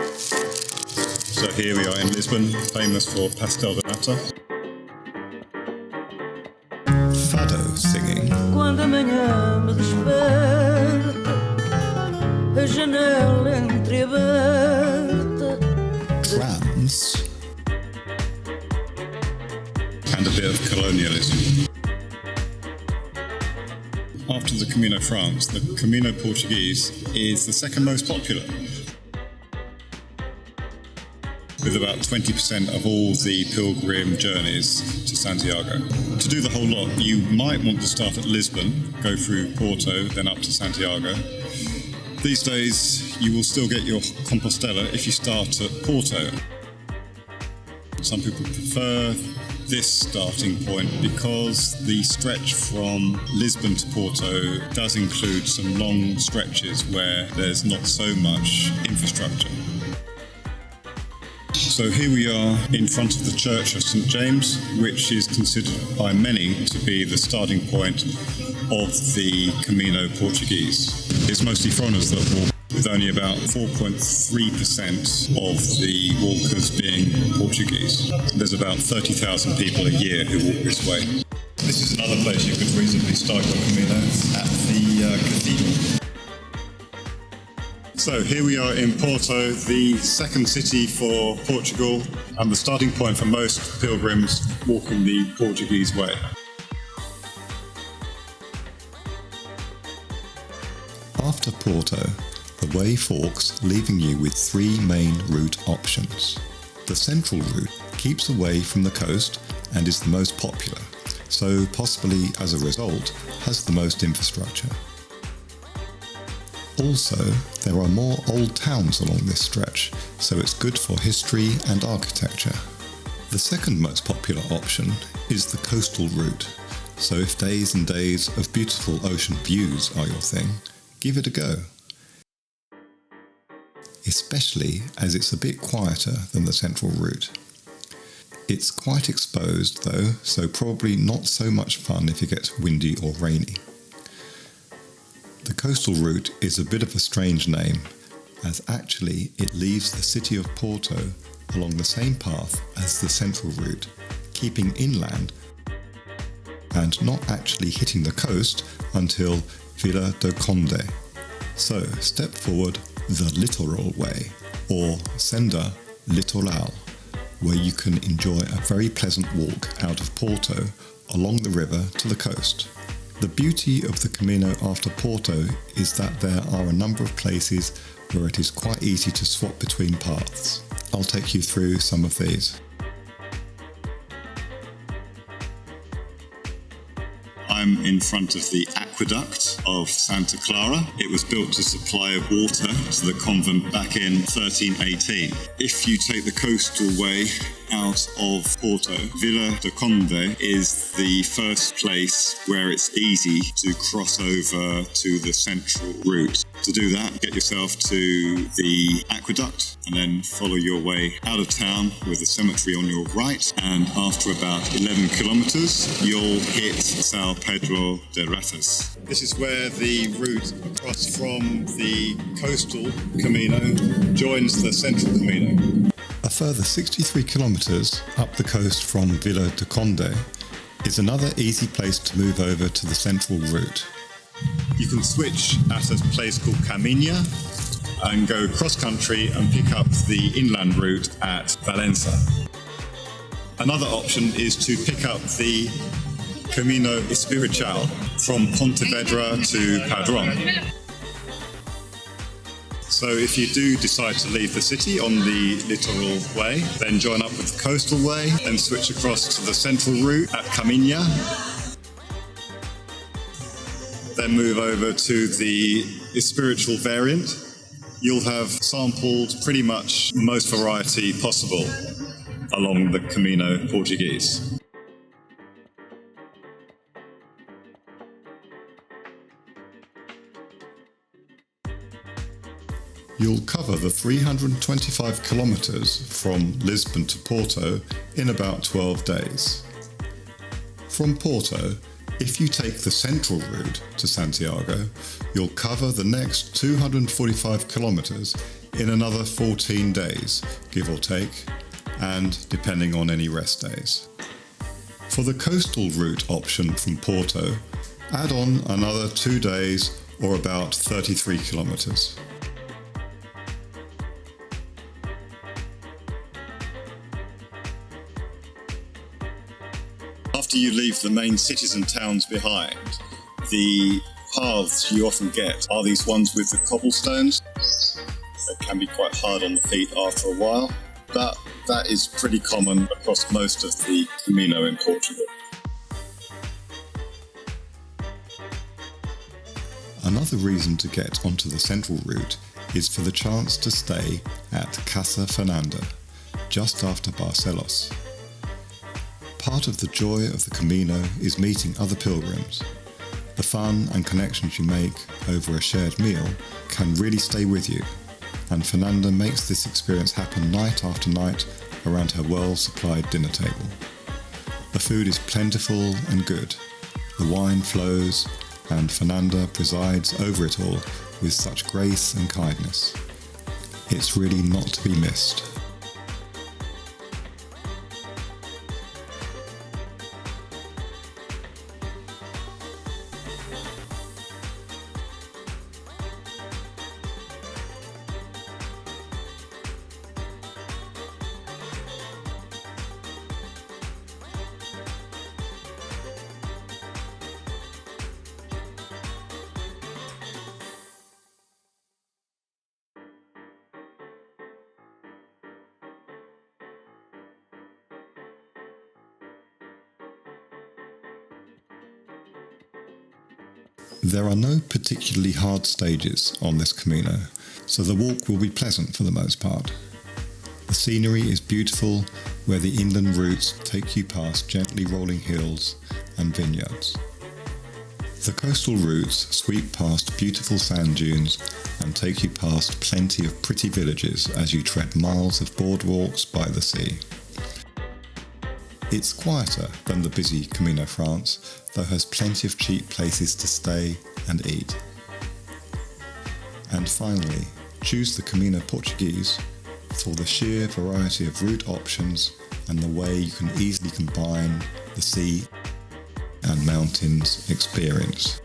So here we are in Lisbon, famous for pastel de nata. Fado singing. Quando a manhã me desperta, a janela entreaberta. Drums. And a bit of colonialism. After the Camino France, the Camino Portuguese is the second most popular, with about 20% of all the pilgrim journeys to Santiago. To do the whole lot, you might want to start at Lisbon, go through Porto, then up to Santiago. These days, you will still get your Compostela if you start at Porto. Some people prefer this starting point because the stretch from Lisbon to Porto does include some long stretches where there's not so much infrastructure. So here we are in front of the Church of St James, which is considered by many to be the starting point of the Camino Portuguese. It's mostly foreigners that walk, with only about 4.3% of the walkers being Portuguese. There's about 30,000 people a year who walk this way. This is another place you could reasonably start your Camino, at the cathedral. So here we are in Porto, the second city for Portugal, and the starting point for most pilgrims walking the Portuguese way. After Porto, the way forks, leaving you with three main route options. The central route keeps away from the coast and is the most popular, so possibly as a result has the most infrastructure. Also, there are more old towns along this stretch, so it's good for history and architecture. The second most popular option is the coastal route, so if days and days of beautiful ocean views are your thing, give it a go. Especially as it's a bit quieter than the central route. It's quite exposed though, so probably not so much fun if it gets windy or rainy. The coastal route is a bit of a strange name, as actually it leaves the city of Porto along the same path as the central route, keeping inland and not actually hitting the coast until Vila do Conde. So step forward the littoral way, or Senda Litoral, where you can enjoy a very pleasant walk out of Porto along the river to the coast. The beauty of the Camino after Porto is that there are a number of places where it is quite easy to swap between paths. I'll take you through some of these. I'm in front of the aqueduct of Santa Clara. It was built to supply water to the convent back in 1318. If you take the coastal way out of Porto, Vila do Conde is the first place where it's easy to cross over to the central route. To do that, get yourself to the aqueduct and then follow your way out of town with the cemetery on your right, and after about 11 kilometers you'll hit São Pedro de Ratas. This is where the route across from the coastal Camino joins the central Camino. A further 63 kilometres up the coast from Vila do Conde is another easy place to move over to the central route. You can switch at a place called Camino and go cross-country and pick up the inland route at Valença. Another option is to pick up the Camino Espiritual from Pontevedra to Padrón. So if you do decide to leave the city on the littoral way, then join up with the coastal way and switch across to the central route at Camino. Then move over to the spiritual variant. You'll have sampled pretty much most variety possible along the Camino Portuguese. You'll cover the 325 kilometres from Lisbon to Porto in about 12 days. From Porto, if you take the central route to Santiago, you'll cover the next 245 kilometres in another 14 days, give or take, and depending on any rest days. For the coastal route option from Porto, add on another 2 days or about 33 kilometres. After you leave the main cities and towns behind, the paths you often get are these ones with the cobblestones. They can be quite hard on the feet after a while, but that is pretty common across most of the Camino in Portugal. Another reason to get onto the central route is for the chance to stay at Casa Fernanda, just after Barcelos. Part of the joy of the Camino is meeting other pilgrims. The fun and connections you make over a shared meal can really stay with you, and Fernanda makes this experience happen night after night around her well-supplied dinner table. The food is plentiful and good, the wine flows, and Fernanda presides over it all with such grace and kindness. It's really not to be missed. There are no particularly hard stages on this Camino, so the walk will be pleasant for the most part. The scenery is beautiful, where the inland routes take you past gently rolling hills and vineyards. The coastal routes sweep past beautiful sand dunes and take you past plenty of pretty villages as you tread miles of boardwalks by the sea. It's quieter than the busy Camino France, though has plenty of cheap places to stay and eat. And finally, choose the Camino Portuguese for the sheer variety of route options and the way you can easily combine the sea and mountains experience.